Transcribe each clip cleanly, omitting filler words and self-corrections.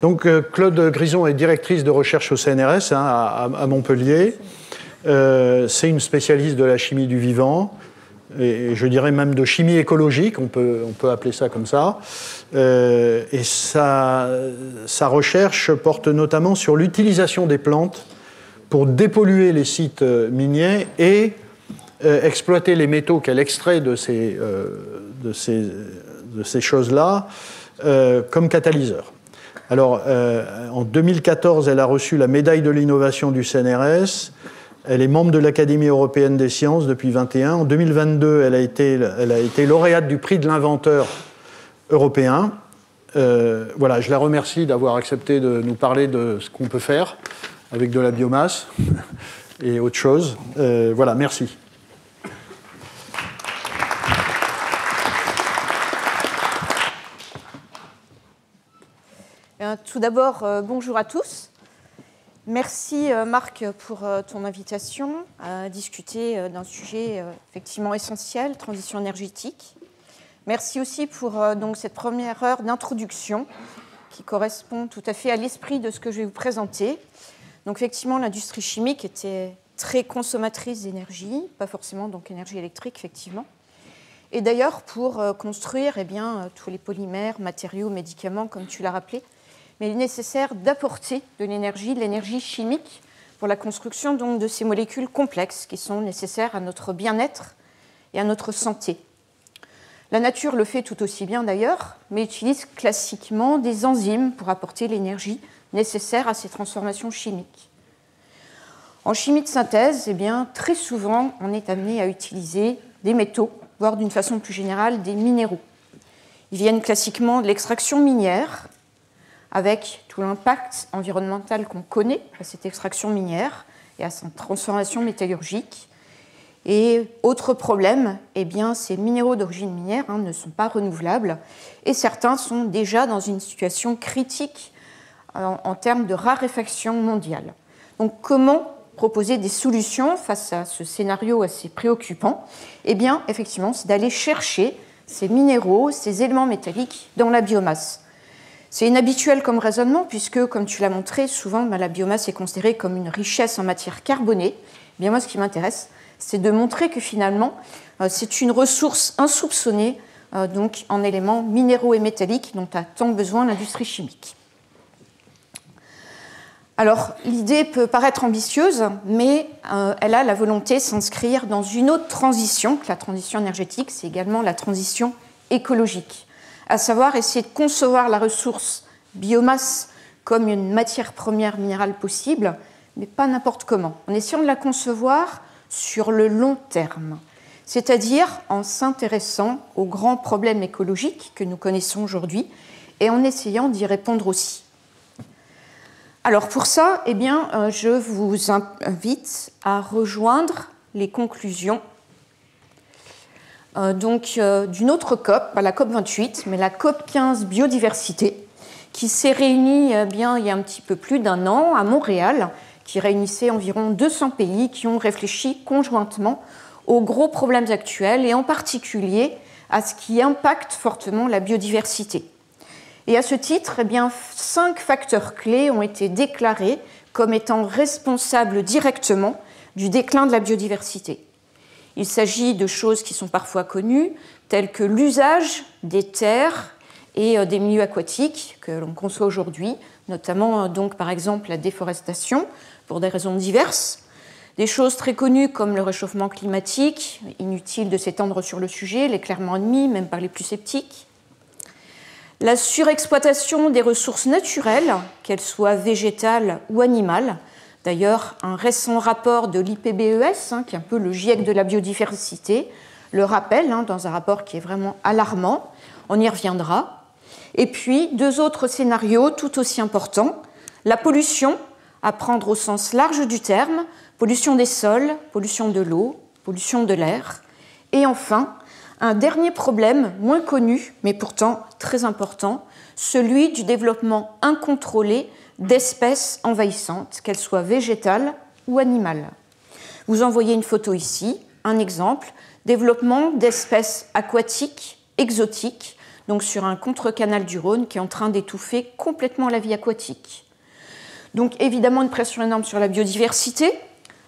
Donc Claude Grison est directrice de recherche au CNRS à Montpellier. C'est une spécialiste de la chimie du vivant, et je dirais même de chimie écologique, on peut appeler ça comme ça. Et sa recherche porte notamment sur l'utilisation des plantes pour dépolluer les sites miniers et exploiter les métaux qu'elle extrait de ces choses-là comme catalyseurs. Alors, en 2014, elle a reçu la médaille de l'innovation du CNRS. Elle est membre de l'Académie européenne des sciences depuis 2021. En 2022, elle a été lauréate du prix de l'inventeur européen. Voilà, je la remercie d'avoir accepté de nous parler de ce qu'on peut faire avec de la biomasse et autre chose. Voilà, merci. Tout d'abord, bonjour à tous. Merci Marc pour ton invitation à discuter d'un sujet effectivement essentiel, transition énergétique. Merci aussi pour donc cette première heure d'introduction qui correspond tout à fait à l'esprit de ce que je vais vous présenter. Donc effectivement, l'industrie chimique était très consommatrice d'énergie, pas forcément donc énergie électrique effectivement. Et d'ailleurs, pour construire tous les polymères, matériaux, médicaments, comme tu l'as rappelé, mais il est nécessaire d'apporter de l'énergie chimique pour la construction donc, de ces molécules complexes qui sont nécessaires à notre bien-être et à notre santé. La nature le fait tout aussi bien d'ailleurs, mais utilise classiquement des enzymes pour apporter l'énergie nécessaire à ces transformations chimiques. En chimie de synthèse, très souvent, on est amené à utiliser des métaux, voire d'une façon plus générale, des minéraux. Ils viennent classiquement de l'extraction minière, avec tout l'impact environnemental qu'on connaît à cette extraction minière et à sa transformation métallurgique. Et autre problème, ces minéraux d'origine minière ne sont pas renouvelables et certains sont déjà dans une situation critique en termes de raréfaction mondiale. Donc comment proposer des solutions face à ce scénario assez préoccupant? Effectivement, c'est d'aller chercher ces minéraux, ces éléments métalliques dans la biomasse. C'est inhabituel comme raisonnement puisque, comme tu l'as montré, souvent la biomasse est considérée comme une richesse en matière carbonée. Moi, ce qui m'intéresse, c'est de montrer que finalement, c'est une ressource insoupçonnée donc en éléments minéraux et métalliques dont a tant besoin l'industrie chimique. Alors, l'idée peut paraître ambitieuse, mais elle a la volonté de s'inscrire dans une autre transition que la transition énergétique, c'est également la transition écologique, à savoir essayer de concevoir la ressource biomasse comme une matière première minérale possible, mais pas n'importe comment, en essayant de la concevoir sur le long terme, c'est-à-dire en s'intéressant aux grands problèmes écologiques que nous connaissons aujourd'hui et en essayant d'y répondre aussi. Alors pour ça, je vous invite à rejoindre les conclusions d'une autre COP, pas la COP 28, mais la COP 15 biodiversité, qui s'est réunie il y a un petit peu plus d'un an à Montréal, qui réunissait environ 200 pays qui ont réfléchi conjointement aux gros problèmes actuels et en particulier à ce qui impacte fortement la biodiversité. Et à ce titre, 5 facteurs clés ont été déclarés comme étant responsables directement du déclin de la biodiversité. Il s'agit de choses qui sont parfois connues, telles que l'usage des terres et des milieux aquatiques que l'on conçoit aujourd'hui, notamment donc par exemple la déforestation pour des raisons diverses. Des choses très connues comme le réchauffement climatique, inutile de s'étendre sur le sujet, il est clairement admis, même par les plus sceptiques. La surexploitation des ressources naturelles, qu'elles soient végétales ou animales. D'ailleurs, un récent rapport de l'IPBES, qui est un peu le GIEC de la biodiversité, le rappelle dans un rapport qui est vraiment alarmant. On y reviendra. Et puis, 2 autres scénarios tout aussi importants. La pollution, à prendre au sens large du terme, pollution des sols, pollution de l'eau, pollution de l'air. Et enfin, un dernier problème moins connu, mais pourtant très important, celui du développement incontrôlé d'espèces envahissantes, qu'elles soient végétales ou animales. Vous en voyez une photo ici, un exemple, développement d'espèces aquatiques exotiques donc sur un contre-canal du Rhône qui est en train d'étouffer complètement la vie aquatique. Donc évidemment une pression énorme sur la biodiversité,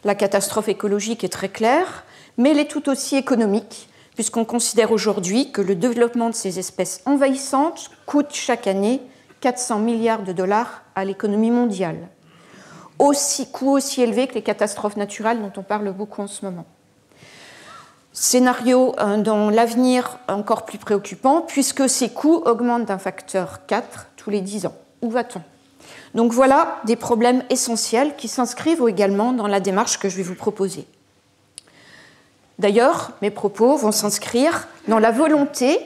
la catastrophe écologique est très claire, mais elle est tout aussi économique, puisqu'on considère aujourd'hui que le développement de ces espèces envahissantes coûte chaque année 400 milliards de dollars à l'économie mondiale. Coût aussi élevé que les catastrophes naturelles dont on parle beaucoup en ce moment. Scénario dans l'avenir encore plus préoccupant, puisque ces coûts augmentent d'un facteur 4 tous les 10 ans. Où va-t-on ? Donc voilà des problèmes essentiels qui s'inscrivent également dans la démarche que je vais vous proposer. D'ailleurs, mes propos vont s'inscrire dans la volonté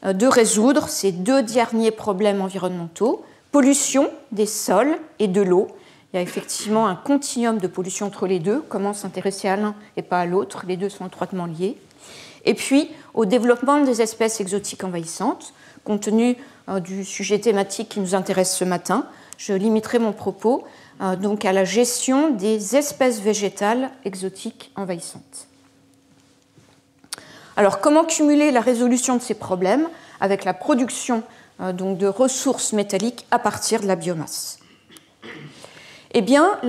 de résoudre ces deux derniers problèmes environnementaux, pollution des sols et de l'eau. Il y a effectivement un continuum de pollution entre les deux. Comment s'intéresser à l'un et pas à l'autre? Les deux sont étroitement liés. Et puis, au développement des espèces exotiques envahissantes. Compte tenu du sujet thématique qui nous intéresse ce matin, je limiterai mon propos donc à la gestion des espèces végétales exotiques envahissantes. Alors, comment cumuler la résolution de ces problèmes avec la production donc de ressources métalliques à partir de la biomasse? Eh bien,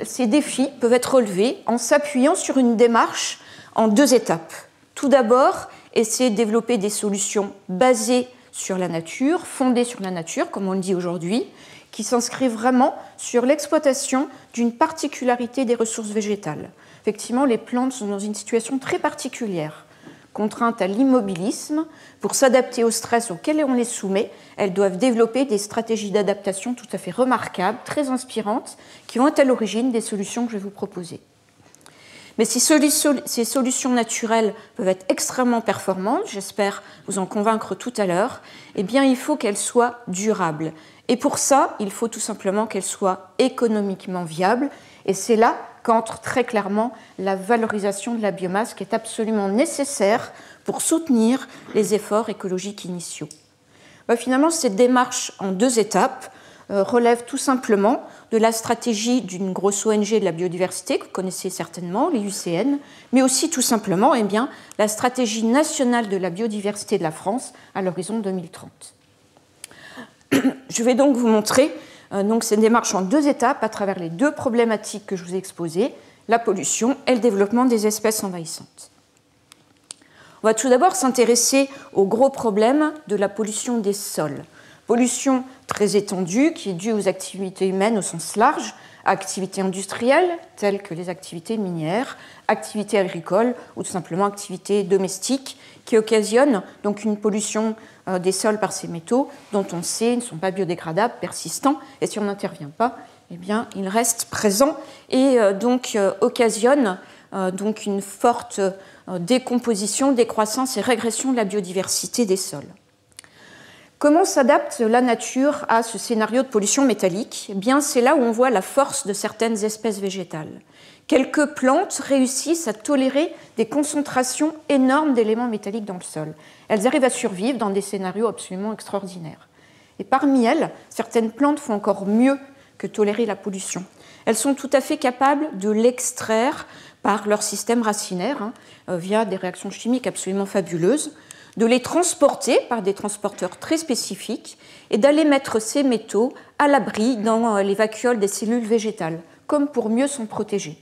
ces défis peuvent être relevés en s'appuyant sur une démarche en deux étapes. Tout d'abord, essayer de développer des solutions basées sur la nature, fondées sur la nature, comme on le dit aujourd'hui, qui s'inscrivent vraiment sur l'exploitation d'une particularité des ressources végétales. Effectivement, les plantes sont dans une situation très particulière. Contraintes à l'immobilisme, pour s'adapter au stress auquel on les soumet, elles doivent développer des stratégies d'adaptation tout à fait remarquables, très inspirantes, qui vont être à l'origine des solutions que je vais vous proposer. Mais si ces solutions naturelles peuvent être extrêmement performantes, j'espère vous en convaincre tout à l'heure, eh bien il faut qu'elles soient durables. Et pour ça, il faut tout simplement qu'elles soient économiquement viables. Et c'est là qu'entre très clairement la valorisation de la biomasse qui est absolument nécessaire pour soutenir les efforts écologiques initiaux. Finalement, cette démarche en deux étapes relève tout simplement de la stratégie d'une grosse ONG de la biodiversité que vous connaissez certainement, l'IUCN, mais aussi tout simplement la stratégie nationale de la biodiversité de la France à l'horizon 2030. Je vais donc vous montrer cette démarche en deux étapes à travers les deux problématiques que je vous ai exposées, la pollution et le développement des espèces envahissantes. On va tout d'abord s'intéresser au gros problème de la pollution des sols. Pollution très étendue qui est due aux activités humaines au sens large, activités industrielles telles que les activités minières, activités agricoles ou tout simplement activités domestiques qui occasionnent donc une pollution des sols par ces métaux dont on sait qu'ils ne sont pas biodégradables, persistants, et si on n'intervient pas, eh bien, ils restent présents et occasionnent donc une forte décomposition, décroissance et régression de la biodiversité des sols. Comment s'adapte la nature à ce scénario de pollution métallique? Eh bien, c'est là où on voit la force de certaines espèces végétales. Quelques plantes réussissent à tolérer des concentrations énormes d'éléments métalliques dans le sol. Elles arrivent à survivre dans des scénarios absolument extraordinaires. Et parmi elles, certaines plantes font encore mieux que tolérer la pollution. Elles sont tout à fait capables de l'extraire par leur système racinaire, via des réactions chimiques absolument fabuleuses, de les transporter par des transporteurs très spécifiques et d'aller mettre ces métaux à l'abri dans les vacuoles des cellules végétales, comme pour mieux s'en protéger.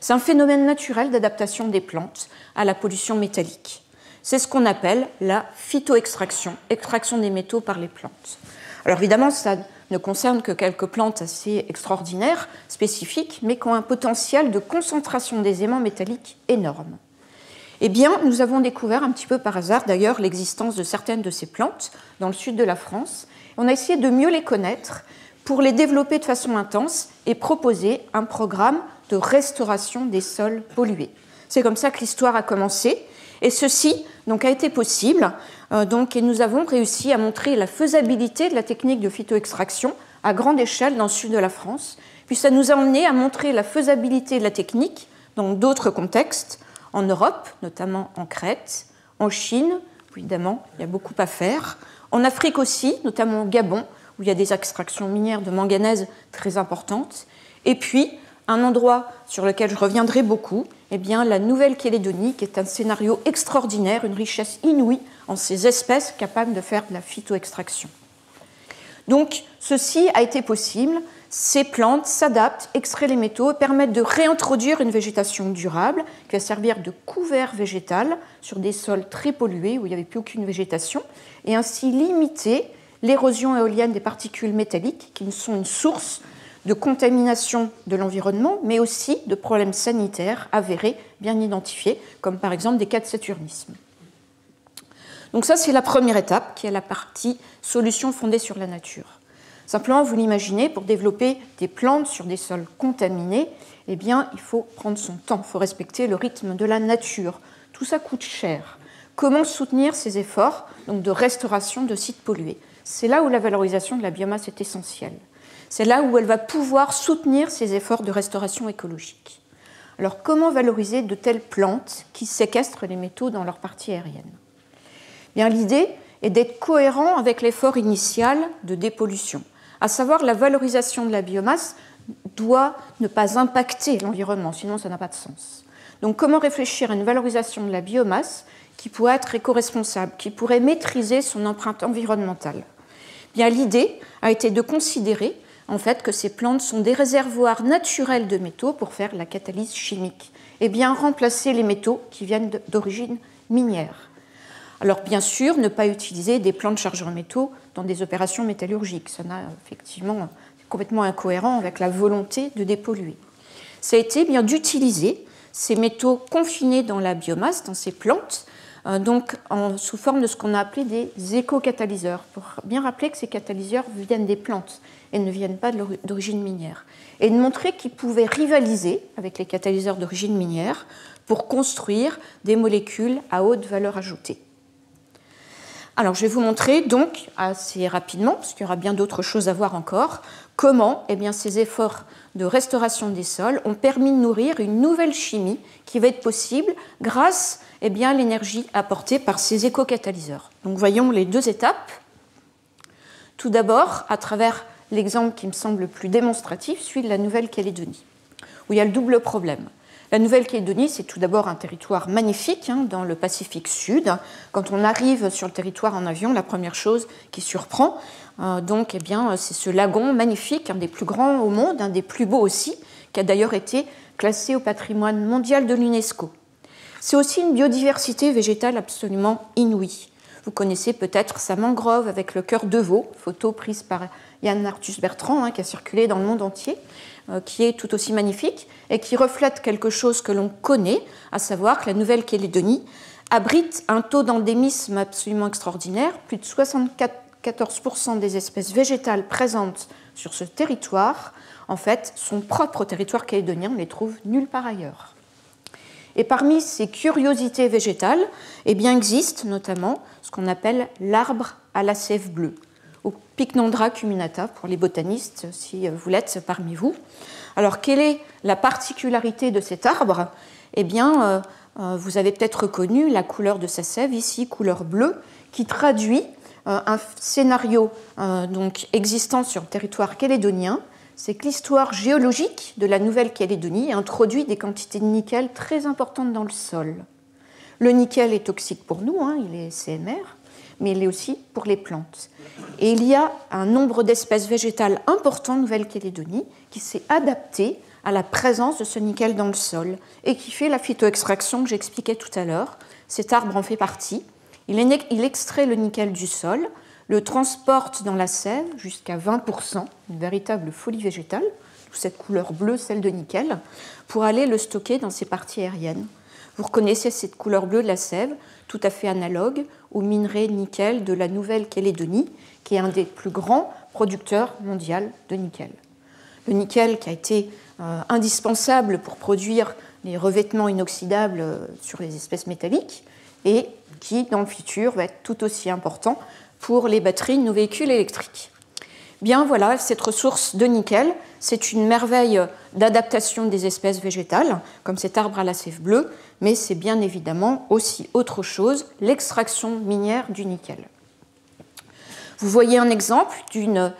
C'est un phénomène naturel d'adaptation des plantes à la pollution métallique. C'est ce qu'on appelle la phytoextraction, extraction des métaux par les plantes. Alors évidemment, ça ne concerne que quelques plantes assez extraordinaires, spécifiques, mais qui ont un potentiel de concentration des aimants métalliques énorme. Eh bien, nous avons découvert un petit peu par hasard, d'ailleurs, l'existence de certaines de ces plantes dans le sud de la France. On a essayé de mieux les connaître pour les développer de façon intense et proposer un programme de restauration des sols pollués. C'est comme ça que l'histoire a commencé. Et ceci donc, a été possible. Et nous avons réussi à montrer la faisabilité de la technique de phytoextraction à grande échelle dans le sud de la France. Puis ça nous a emmené à montrer la faisabilité de la technique dans d'autres contextes, en Europe, notamment en Crète, en Chine, évidemment, il y a beaucoup à faire, en Afrique aussi, notamment au Gabon, où il y a des extractions minières de manganèse très importantes, et puis un endroit sur lequel je reviendrai beaucoup, eh bien, la Nouvelle-Calédonie, qui est un scénario extraordinaire, une richesse inouïe en ces espèces capables de faire de la phytoextraction. Donc, ceci a été possible. Ces plantes s'adaptent, extraient les métaux, permettent de réintroduire une végétation durable qui va servir de couvert végétal sur des sols très pollués où il n'y avait plus aucune végétation, et ainsi limiter l'érosion éolienne des particules métalliques qui sont une source de contamination de l'environnement, mais aussi de problèmes sanitaires avérés, bien identifiés, comme par exemple des cas de saturnisme. Donc ça, c'est la première étape, qui est la partie solution fondée sur la nature. Simplement, vous l'imaginez, pour développer des plantes sur des sols contaminés, eh bien, il faut prendre son temps, il faut respecter le rythme de la nature. Tout ça coûte cher. Comment soutenir ces efforts donc, de restauration de sites pollués? C'est là où la valorisation de la biomasse est essentielle. C'est là où elle va pouvoir soutenir ces efforts de restauration écologique. Alors, comment valoriser de telles plantes qui séquestrent les métaux dans leur partie aérienne? Bien, l'idée est d'être cohérent avec l'effort initial de dépollution, à savoir la valorisation de la biomasse doit ne pas impacter l'environnement, sinon ça n'a pas de sens. Donc comment réfléchir à une valorisation de la biomasse qui pourrait être éco-responsable, qui pourrait maîtriser son empreinte environnementale? Bien, l'idée a été de considérer en fait, que ces plantes sont des réservoirs naturels de métaux pour faire la catalyse chimique et bien remplacer les métaux qui viennent d'origine minière. Alors bien sûr, ne pas utiliser des plantes chargées en métaux dans des opérations métallurgiques. Ça n'a effectivement complètement incohérent avec la volonté de dépolluer. Ça a été bien d'utiliser ces métaux confinés dans la biomasse, dans ces plantes, donc sous forme de ce qu'on a appelé des éco-catalyseurs, pour bien rappeler que ces catalyseurs viennent des plantes et ne viennent pas d'origine minière, et de montrer qu'ils pouvaient rivaliser avec les catalyseurs d'origine minière pour construire des molécules à haute valeur ajoutée. Alors, je vais vous montrer donc assez rapidement, parce qu'il y aura bien d'autres choses à voir encore, comment ces efforts de restauration des sols ont permis de nourrir une nouvelle chimie qui va être possible grâce à l'énergie apportée par ces éco-catalyseurs. Donc, voyons les deux étapes. Tout d'abord, à travers l'exemple qui me semble le plus démonstratif, celui de la Nouvelle-Calédonie, où il y a le double problème. La Nouvelle-Calédonie, c'est tout d'abord un territoire magnifique dans le Pacifique Sud. Quand on arrive sur le territoire en avion, la première chose qui surprend, c'est ce lagon magnifique, un des plus grands au monde, un des plus beaux aussi, qui a d'ailleurs été classé au patrimoine mondial de l'UNESCO. C'est aussi une biodiversité végétale absolument inouïe. Vous connaissez peut-être sa mangrove avec le cœur de veau, photo prise par Yann Arthus Bertrand, qui a circulé dans le monde entier, qui est tout aussi magnifique et qui reflète quelque chose que l'on connaît, à savoir que la Nouvelle-Calédonie abrite un taux d'endémisme absolument extraordinaire. Plus de 74% des espèces végétales présentes sur ce territoire, en fait, son propre territoire calédonien, on ne les trouve nulle part ailleurs. Et parmi ces curiosités végétales, existe notamment ce qu'on appelle l'arbre à la sève bleue, ou Pycnandra cuminata pour les botanistes, si vous l'êtes parmi vous. Alors, quelle est la particularité de cet arbre? Vous avez peut-être reconnu la couleur de sa sève, ici, couleur bleue, qui traduit un scénario existant sur le territoire calédonien. C'est que l'histoire géologique de la Nouvelle-Calédonie introduit des quantités de nickel très importantes dans le sol. Le nickel est toxique pour nous, il est CMR, mais il est aussi pour les plantes. Et il y a un nombre d'espèces végétales important en Nouvelle-Calédonie qui s'est adapté à la présence de ce nickel dans le sol et qui fait la phytoextraction que j'expliquais tout à l'heure. Cet arbre en fait partie. Il extrait le nickel du sol, le transporte dans la sève jusqu'à 20%, une véritable folie végétale, cette couleur bleue, celle de nickel, pour aller le stocker dans ses parties aériennes. Vous reconnaissez cette couleur bleue de la sève, tout à fait analogue au minerai nickel de la Nouvelle-Calédonie, qui est un des plus grands producteurs mondiaux de nickel. Le nickel qui a été indispensable pour produire les revêtements inoxydables sur les espèces métalliques et qui, dans le futur, va être tout aussi important pour les batteries de nos véhicules électriques. Bien voilà, cette ressource de nickel, c'est une merveille d'adaptation des espèces végétales, comme cet arbre à la sève bleue, mais c'est bien évidemment aussi autre chose, l'extraction minière du nickel. Vous voyez un exemple d'une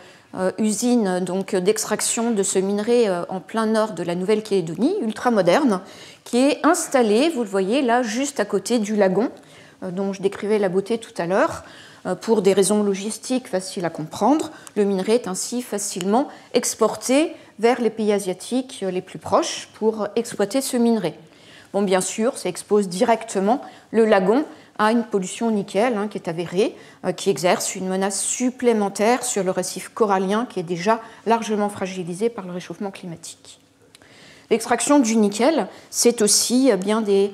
usine d'extraction de ce minerai en plein nord de la Nouvelle-Calédonie, ultramoderne, qui est installée, vous le voyez là, juste à côté du lagon, dont je décrivais la beauté tout à l'heure. Pour des raisons logistiques faciles à comprendre, le minerai est ainsi facilement exporté vers les pays asiatiques les plus proches pour exploiter ce minerai. Bon, bien sûr, ça expose directement le lagon à une pollution au nickel qui est avérée, qui exerce une menace supplémentaire sur le récif corallien qui est déjà largement fragilisé par le réchauffement climatique. L'extraction du nickel, c'est aussi bien des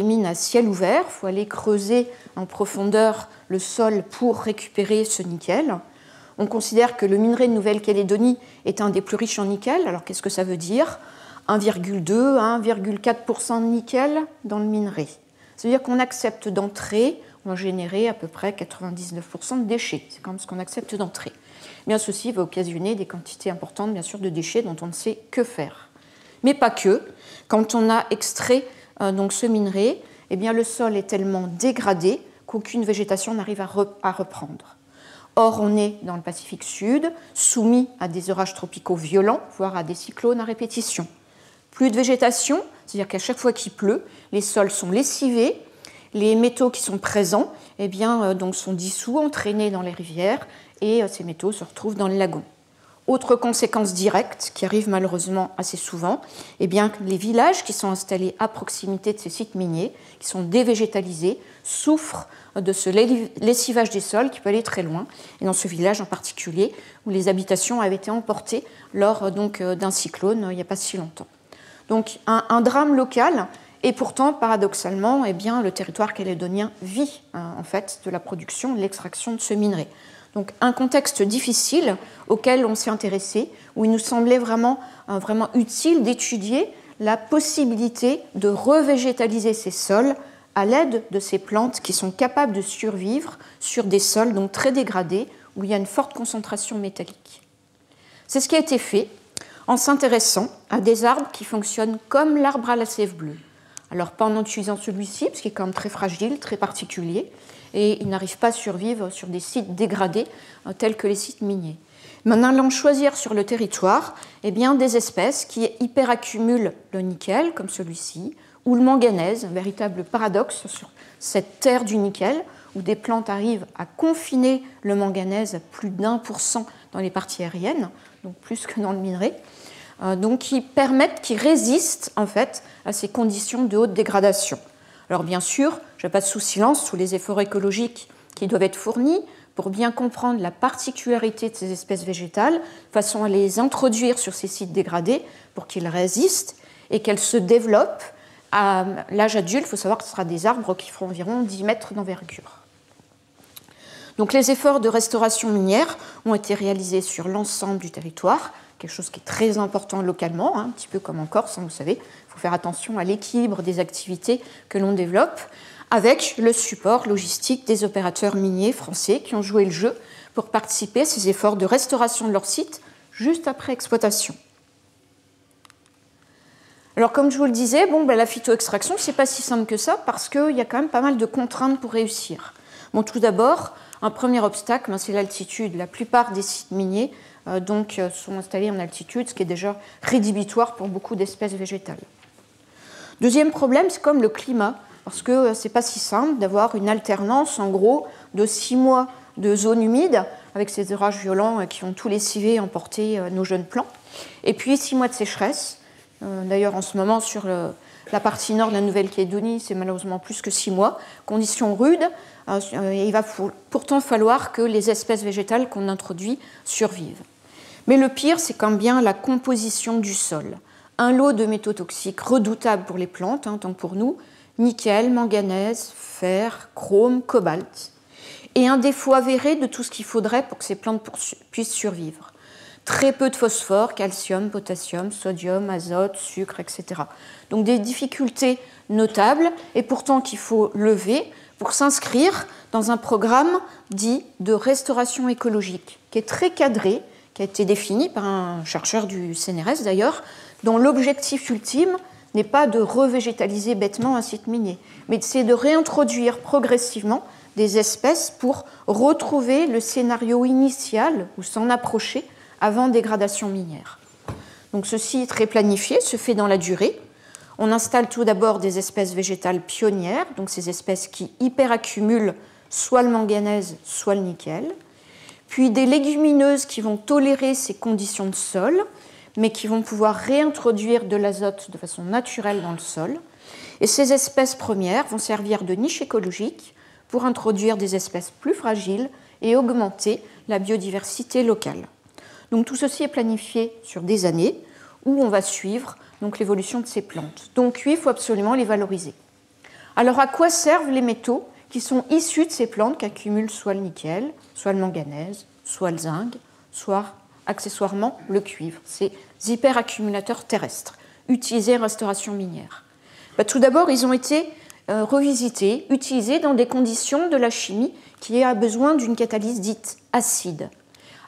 mines à ciel ouvert. Il faut aller creuser en profondeur le sol pour récupérer ce nickel. On considère que le minerai de Nouvelle-Calédonie est un des plus riches en nickel. Alors qu'est-ce que ça veut dire ? 1,2 à 1,4% de nickel dans le minerai. Ça veut dire qu'on accepte d'entrer, on va générer à peu près 99% de déchets. C'est quand même ce qu'on accepte d'entrer. Bien, ceci va occasionner des quantités importantes, bien sûr, de déchets dont on ne sait que faire. Mais pas que. Quand on a extrait ce minerai, eh bien, le sol est tellement dégradé qu'aucune végétation n'arrive à reprendre. Or, on est dans le Pacifique Sud, soumis à des orages tropicaux violents, voire à des cyclones à répétition. Plus de végétation, c'est-à-dire qu'à chaque fois qu'il pleut, les sols sont lessivés, les métaux qui sont présents sont dissous, entraînés dans les rivières, et ces métaux se retrouvent dans le lagon. Autre conséquence directe, qui arrive malheureusement assez souvent, les villages qui sont installés à proximité de ces sites miniers, qui sont dévégétalisés, souffrent de ce lessivage des sols qui peut aller très loin, et dans ce village en particulier, où les habitations avaient été emportées lors d'un cyclone il n'y a pas si longtemps. Donc un drame local, et pourtant, paradoxalement, le territoire calédonien vit en fait de la production, de l'extraction de ce minerai. Donc un contexte difficile auquel on s'est intéressé, où il nous semblait vraiment utile d'étudier la possibilité de revégétaliser ces sols à l'aide de ces plantes qui sont capables de survivre sur des sols donc très dégradés, où il y a une forte concentration métallique. C'est ce qui a été fait en s'intéressant à des arbres qui fonctionnent comme l'arbre à la sève bleue. Alors pas en utilisant celui-ci, parce qu'il est quand même très fragile, très particulier, et il n'arrive pas à survivre sur des sites dégradés tels que les sites miniers. Mais en allant choisir sur le territoire des espèces qui hyperaccumulent le nickel, comme celui-ci, ou le manganèse, un véritable paradoxe sur cette terre du nickel, où des plantes arrivent à confiner le manganèse à plus d'1% dans les parties aériennes, donc plus que dans le minerai, qui résistent en fait à ces conditions de haute dégradation. Alors bien sûr, je passe sous silence tous les efforts écologiques qui doivent être fournis pour bien comprendre la particularité de ces espèces végétales, de façon à les introduire sur ces sites dégradés pour qu'ils résistent et qu'elles se développent. À l'âge adulte, il faut savoir que ce sera des arbres qui feront environ 10 mètres d'envergure. Donc les efforts de restauration minière ont été réalisés sur l'ensemble du territoire, quelque chose qui est très important localement, un petit peu comme en Corse, vous savez, il faut faire attention à l'équilibre des activités que l'on développe, avec le support logistique des opérateurs miniers français qui ont joué le jeu pour participer à ces efforts de restauration de leur site juste après exploitation. Alors comme je vous le disais, la phytoextraction, ce n'est pas si simple que ça parce qu'il y a quand même pas mal de contraintes pour réussir. Tout d'abord, un premier obstacle, c'est l'altitude. La plupart des sites miniers sont installés en altitude, ce qui est déjà rédhibitoire pour beaucoup d'espèces végétales. Deuxième problème, c'est comme le climat, parce que ce n'est pas si simple d'avoir une alternance, en gros, de 6 mois de zones humides, avec ces orages violents qui ont tout lessivé et emporté nos jeunes plants, et puis 6 mois de sécheresse. D'ailleurs, en ce moment, sur la partie nord de la Nouvelle-Calédonie, c'est malheureusement plus que 6 mois. Conditions rudes, il va pourtant falloir que les espèces végétales qu'on introduit survivent. Mais le pire, c'est quand même bien la composition du sol. Un lot de métaux toxiques redoutables pour les plantes, tant que pour nous, nickel, manganèse, fer, chrome, cobalt. Et un défaut avéré de tout ce qu'il faudrait pour que ces plantes puissent survivre. Très peu de phosphore, calcium, potassium, sodium, azote, sucre, etc. Donc des difficultés notables et pourtant qu'il faut lever pour s'inscrire dans un programme dit de restauration écologique qui est très cadré, qui a été défini par un chercheur du CNRS d'ailleurs, dont l'objectif ultime n'est pas de revégétaliser bêtement un site minier, mais c'est de réintroduire progressivement des espèces pour retrouver le scénario initial ou s'en approcher avant dégradation minière. Donc ceci est très planifié, se fait dans la durée. On installe tout d'abord des espèces végétales pionnières, donc ces espèces qui hyperaccumulent soit le manganèse, soit le nickel. Puis des légumineuses qui vont tolérer ces conditions de sol, mais qui vont pouvoir réintroduire de l'azote de façon naturelle dans le sol. Et ces espèces premières vont servir de niche écologique pour introduire des espèces plus fragiles et augmenter la biodiversité locale. Donc tout ceci est planifié sur des années où on va suivre donc, l'évolution de ces plantes. Donc oui, il faut absolument les valoriser. Alors à quoi servent les métaux qui sont issus de ces plantes qui accumulent soit le nickel, soit le manganèse, soit le zinc, soit accessoirement le cuivre, ces hyperaccumulateurs terrestres, utilisés en restauration minière? Tout d'abord, ils ont été revisités, utilisés dans des conditions de la chimie qui a besoin d'une catalyse dite acide.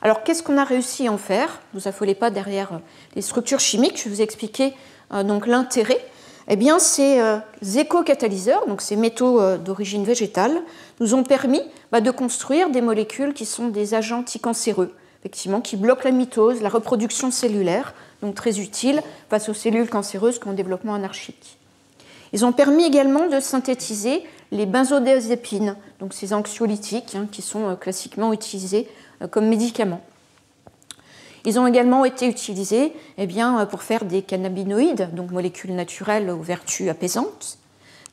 Alors, qu'est-ce qu'on a réussi à en faire? Ne vous affolez pas derrière les structures chimiques, je vais vous expliquer donc l'intérêt. Eh bien, ces éco-catalyseurs, donc ces métaux d'origine végétale, nous ont permis de construire des molécules qui sont des agents anticancéreux, effectivement, qui bloquent la mitose, la reproduction cellulaire, donc très utiles face aux cellules cancéreuses qui ont un développement anarchique. Ils ont permis également de synthétiser les benzodiazépines, donc ces anxiolytiques qui sont classiquement utilisés comme médicaments. Ils ont également été utilisés pour faire des cannabinoïdes, donc molécules naturelles aux vertus apaisantes,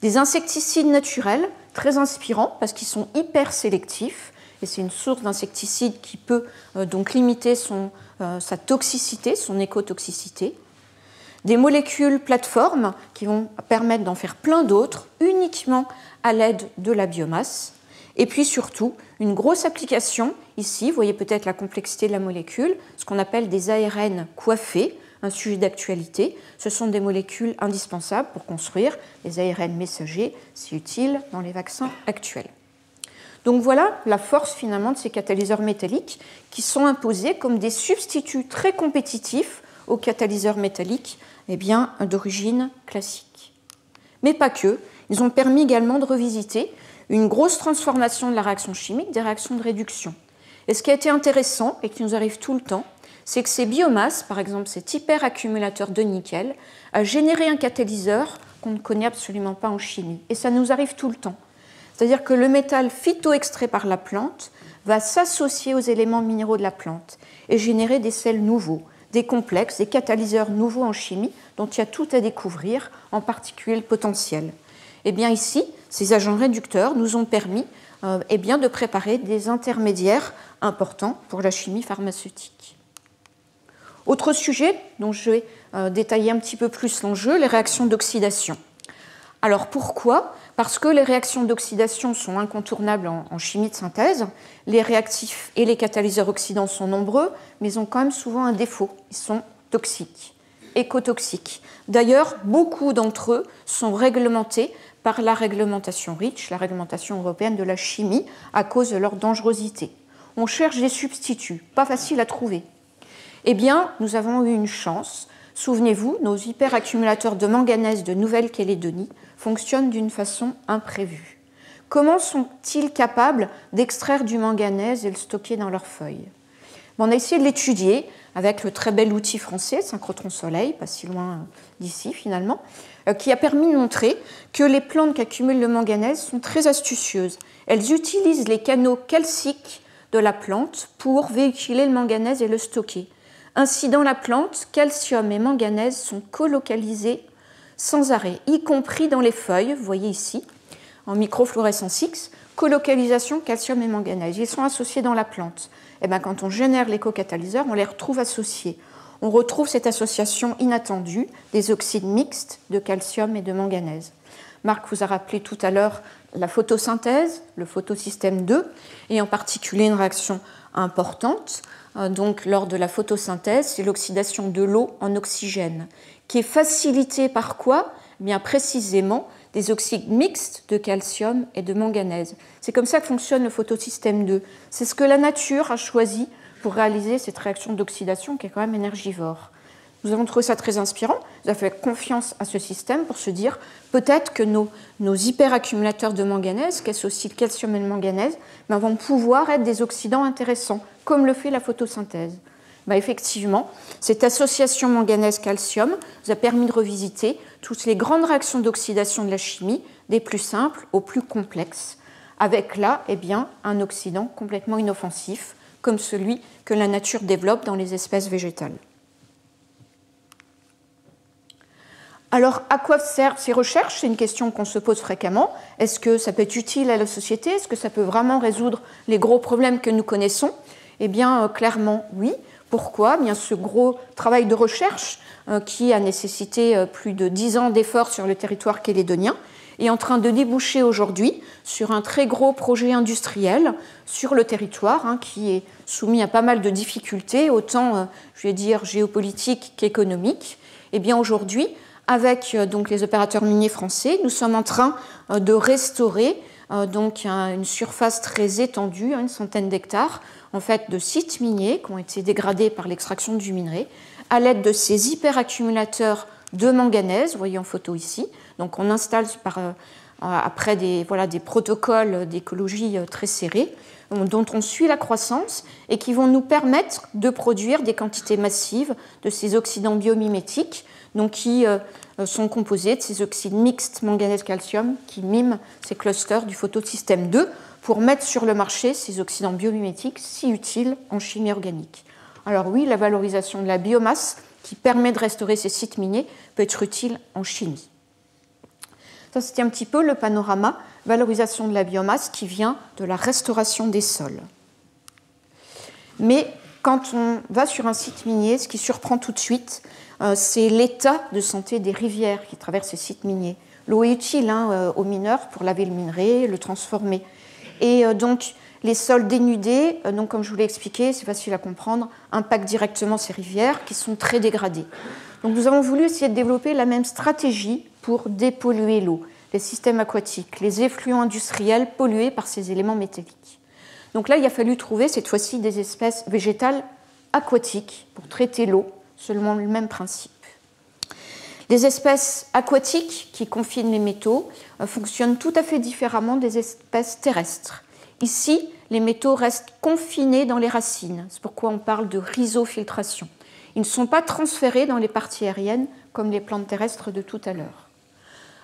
des insecticides naturels très inspirants parce qu'ils sont hyper sélectifs, et c'est une source d'insecticides qui peut donc limiter sa toxicité, son écotoxicité. Des molécules plateformes qui vont permettre d'en faire plein d'autres uniquement à l'aide de la biomasse. Et puis surtout, une grosse application, ici, vous voyez peut-être la complexité de la molécule, ce qu'on appelle des ARN coiffés, un sujet d'actualité. Ce sont des molécules indispensables pour construire les ARN messagers, si utiles dans les vaccins actuels. Donc voilà la force finalement de ces catalyseurs métalliques qui sont imposés comme des substituts très compétitifs aux catalyseurs métalliques d'origine classique. Mais pas que, ils ont permis également de revisiter une grosse transformation de la réaction chimique, des réactions de réduction. Et ce qui a été intéressant, et qui nous arrive tout le temps, c'est que ces biomasses, par exemple cet hyperaccumulateur de nickel, a généré un catalyseur qu'on ne connaît absolument pas en chimie. Et ça nous arrive tout le temps. C'est-à-dire que le métal phytoextrait par la plante va s'associer aux éléments minéraux de la plante et générer des sels nouveaux, des complexes, des catalyseurs nouveaux en chimie dont il y a tout à découvrir, en particulier le potentiel. Et bien ici, ces agents réducteurs nous ont permis de préparer des intermédiaires importants pour la chimie pharmaceutique. Autre sujet dont je vais détailler un petit peu plus l'enjeu, les réactions d'oxydation. Alors pourquoi? Parce que les réactions d'oxydation sont incontournables en chimie de synthèse. Les réactifs et les catalyseurs oxydants sont nombreux, mais ils ont quand même souvent un défaut. Ils sont toxiques, écotoxiques. D'ailleurs, beaucoup d'entre eux sont réglementés par la réglementation REACH, la réglementation européenne de la chimie, à cause de leur dangerosité. On cherche des substituts, pas facile à trouver. Eh bien, nous avons eu une chance. Souvenez-vous, nos hyperaccumulateurs de manganèse de Nouvelle-Calédonie fonctionnent d'une façon imprévue. Comment sont-ils capables d'extraire du manganèse et le stocker dans leurs feuilles? On a essayé de l'étudier avec le très bel outil français, synchrotron soleil, pas si loin d'ici finalement, qui a permis de montrer que les plantes qui accumulent le manganèse sont très astucieuses. Elles utilisent les canaux calciques de la plante pour véhiculer le manganèse et le stocker. Ainsi, dans la plante, calcium et manganèse sont colocalisés sans arrêt, y compris dans les feuilles, vous voyez ici, en microfluorescence X, colocalisation calcium et manganèse. Ils sont associés dans la plante. Et bien, quand on génère l'éco-catalyseur, on les retrouve associés. On retrouve cette association inattendue des oxydes mixtes de calcium et de manganèse. Marc vous a rappelé tout à l'heure la photosynthèse, le photosystème 2, et en particulier une réaction importante. Donc, lors de la photosynthèse, c'est l'oxydation de l'eau en oxygène, qui est facilitée par quoi? Bien précisément des oxydes mixtes de calcium et de manganèse. C'est comme ça que fonctionne le photosystème 2. C'est ce que la nature a choisi pour réaliser cette réaction d'oxydation qui est quand même énergivore. Nous avons trouvé ça très inspirant. Nous avons fait confiance à ce système pour se dire peut-être que nos hyperaccumulateurs de manganèse, qui associent le calcium et le manganèse, vont pouvoir être des oxydants intéressants, comme le fait la photosynthèse. Effectivement, cette association manganèse-calcium nous a permis de revisiter toutes les grandes réactions d'oxydation de la chimie, des plus simples aux plus complexes, avec là un oxydant complètement inoffensif, comme celui que la nature développe dans les espèces végétales. Alors, à quoi servent ces recherches? C'est une question qu'on se pose fréquemment. Est-ce que ça peut être utile à la société? Est-ce que ça peut vraiment résoudre les gros problèmes que nous connaissons? Clairement, oui. Pourquoi? Ce gros travail de recherche qui a nécessité plus de 10 ans d'efforts sur le territoire calédonien est en train de déboucher aujourd'hui sur un très gros projet industriel sur le territoire qui est soumis à pas mal de difficultés, autant, géopolitiques qu'économiques. Aujourd'hui, avec les opérateurs miniers français, nous sommes en train de restaurer une surface très étendue, une centaine d'hectares, de sites miniers qui ont été dégradés par l'extraction du minerai, à l'aide de ces hyperaccumulateurs de manganèse, vous voyez en photo ici. Donc on installe après des protocoles d'écologie très serrés, dont on suit la croissance et qui vont nous permettre de produire des quantités massives de ces oxydants biomimétiques, qui sont composés de ces oxydes mixtes manganèse-calcium qui miment ces clusters du photosystème 2 pour mettre sur le marché ces oxydants biomimétiques si utiles en chimie organique. Alors oui, la valorisation de la biomasse qui permet de restaurer ces sites miniers peut être utile en chimie. Ça, c'était un petit peu le panorama valorisation de la biomasse qui vient de la restauration des sols. Mais quand on va sur un site minier, ce qui surprend tout de suite, c'est l'état de santé des rivières qui traversent ces sites miniers. L'eau est utile aux mineurs pour laver le minerai, le transformer. Et donc, les sols dénudés, comme je vous l'ai expliqué, c'est facile à comprendre, impactent directement ces rivières qui sont très dégradées. Donc, nous avons voulu essayer de développer la même stratégie pour dépolluer l'eau, les systèmes aquatiques, les effluents industriels pollués par ces éléments métalliques. Donc là, il a fallu trouver cette fois-ci des espèces végétales aquatiques pour traiter l'eau, selon le même principe. Les espèces aquatiques qui confinent les métaux fonctionnent tout à fait différemment des espèces terrestres. Ici, les métaux restent confinés dans les racines. C'est pourquoi on parle de rhizofiltration. Ils ne sont pas transférés dans les parties aériennes comme les plantes terrestres de tout à l'heure.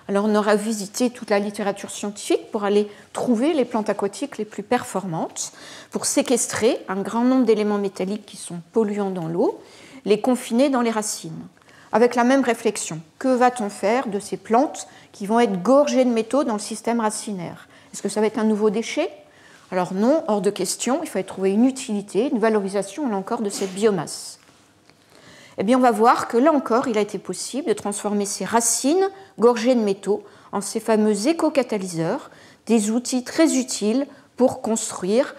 Alors on aura visité toute la littérature scientifique pour aller trouver les plantes aquatiques les plus performantes, pour séquestrer un grand nombre d'éléments métalliques qui sont polluants dans l'eau, les confiner dans les racines. Avec la même réflexion, que va-t-on faire de ces plantes qui vont être gorgées de métaux dans le système racinaire? Est-ce que ça va être un nouveau déchet? Alors non, hors de question, il fallait trouver une utilité, une valorisation, là encore, de cette biomasse. On va voir que là encore, il a été possible de transformer ces racines gorgées de métaux en ces fameux écocatalyseurs, des outils très utiles pour construire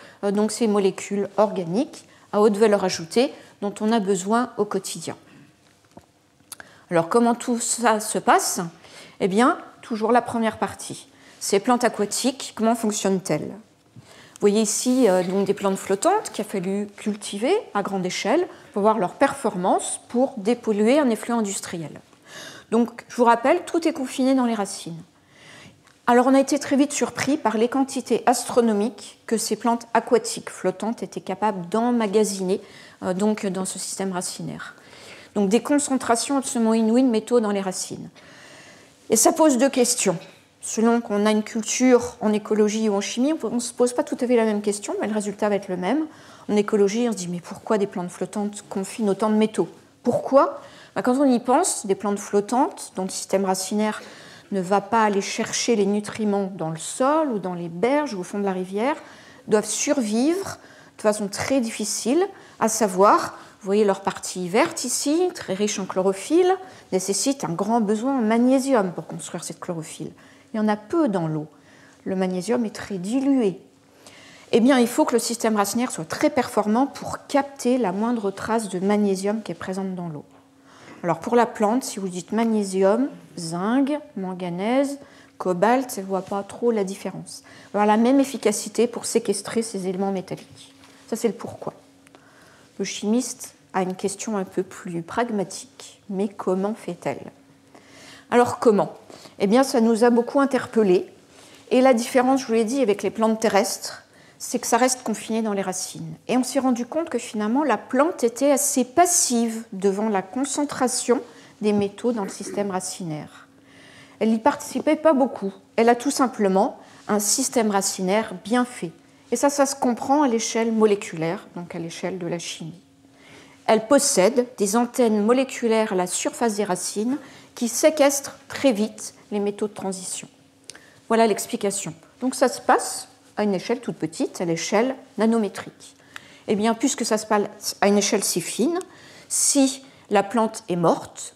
ces molécules organiques à haute valeur ajoutée dont on a besoin au quotidien. Alors comment tout ça se passe? Toujours la première partie. Ces plantes aquatiques, comment fonctionnent-elles? Vous voyez ici des plantes flottantes qu'il a fallu cultiver à grande échelle pour voir leur performance pour dépolluer un effluent industriel. Donc, je vous rappelle, tout est confiné dans les racines. Alors, on a été très vite surpris par les quantités astronomiques que ces plantes aquatiques flottantes étaient capables d'emmagasiner dans ce système racinaire. Donc, des concentrations absolument inouïes de métaux dans les racines. Et ça pose deux questions. Selon qu'on a une culture en écologie ou en chimie, on ne se pose pas tout à fait la même question, mais le résultat va être le même. En écologie, on se dit, mais pourquoi des plantes flottantes confinent autant de métaux? Pourquoi? Quand on y pense, des plantes flottantes dont le système racinaire ne va pas aller chercher les nutriments dans le sol ou dans les berges ou au fond de la rivière, doivent survivre de façon très difficile, à savoir, vous voyez leur partie verte ici, très riche en chlorophylle, nécessite un grand besoin en magnésium pour construire cette chlorophylle. Il y en a peu dans l'eau. Le magnésium est très dilué. Il faut que le système racinaire soit très performant pour capter la moindre trace de magnésium qui est présente dans l'eau. Alors pour la plante, si vous dites magnésium, zinc, manganèse, cobalt, elle ne voit pas trop la différence. Elle va avoir la même efficacité pour séquestrer ces éléments métalliques. Ça, c'est le pourquoi. Le chimiste a une question un peu plus pragmatique. Mais comment fait-elle? Alors comment? Ça nous a beaucoup interpellés. Et la différence, je vous l'ai dit, avec les plantes terrestres, c'est que ça reste confiné dans les racines. Et on s'est rendu compte que finalement, la plante était assez passive devant la concentration des métaux dans le système racinaire. Elle n'y participait pas beaucoup. Elle a tout simplement un système racinaire bien fait. Et ça se comprend à l'échelle moléculaire, donc à l'échelle de la chimie. Elle possède des antennes moléculaires à la surface des racines qui séquestrent très vite les métaux de transition. Voilà l'explication. Donc ça se passe à une échelle toute petite, à l'échelle nanométrique. Eh bien, puisque ça se passe à une échelle si fine, si la plante est morte,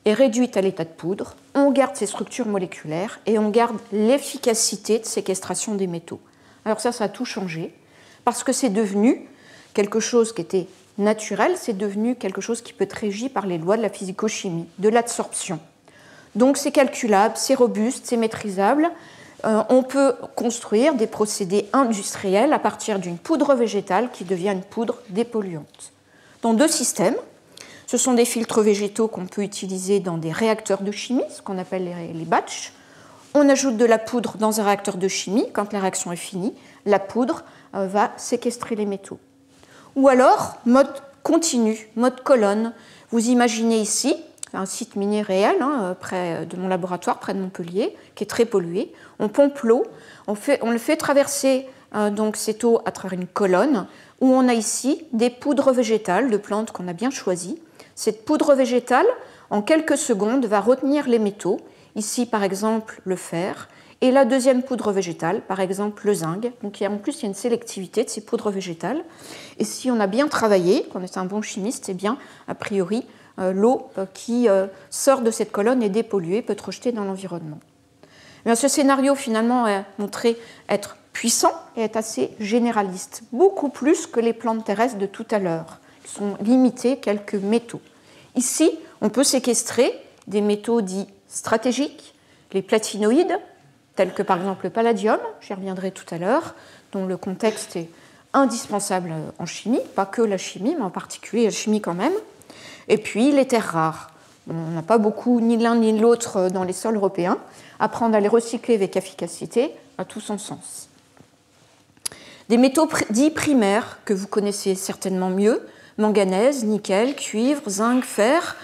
est réduite à l'état de poudre, on garde ses structures moléculaires et on garde l'efficacité de séquestration des métaux. Alors ça a tout changé, parce que c'est devenu quelque chose qui était naturel, c'est devenu quelque chose qui peut être régi par les lois de la physico-chimie, de l'adsorption. Donc c'est calculable, c'est robuste, c'est maîtrisable. On peut construire des procédés industriels à partir d'une poudre végétale qui devient une poudre dépolluante. Dans deux systèmes, ce sont des filtres végétaux qu'on peut utiliser dans des réacteurs de chimie, ce qu'on appelle les batchs. On ajoute de la poudre dans un réacteur de chimie. Quand la réaction est finie, la poudre va séquestrer les métaux. Ou alors, mode continu, mode colonne. Vous imaginez ici un site minier réel, près de mon laboratoire, près de Montpellier, qui est très pollué. On pompe l'eau, on le fait traverser donc cette eau à travers une colonne, où on a ici des poudres végétales de plantes qu'on a bien choisies. Cette poudre végétale, en quelques secondes, va retenir les métaux, ici par exemple le fer, et la deuxième poudre végétale, par exemple le zinc. Donc en plus, il y a une sélectivité de ces poudres végétales. Et si on a bien travaillé, qu'on est un bon chimiste, eh bien, a priori, l'eau qui sort de cette colonne est dépolluée, peut être rejetée dans l'environnement. Mais ce scénario, finalement, a montré être puissant et est assez généraliste, beaucoup plus que les plantes terrestres de tout à l'heure, qui sont limitées à quelques métaux. Ici, on peut séquestrer des métaux dits stratégiques, les platinoïdes, tels que par exemple le palladium, j'y reviendrai tout à l'heure, dont le contexte est indispensable en chimie, pas que la chimie, mais en particulier la chimie quand même. Et puis les terres rares. On n'a pas beaucoup, ni l'un ni l'autre, dans les sols européens. Apprendre à les recycler avec efficacité a tout son sens. Des métaux dits primaires, que vous connaissez certainement mieux, manganèse, nickel, cuivre, zinc, fer.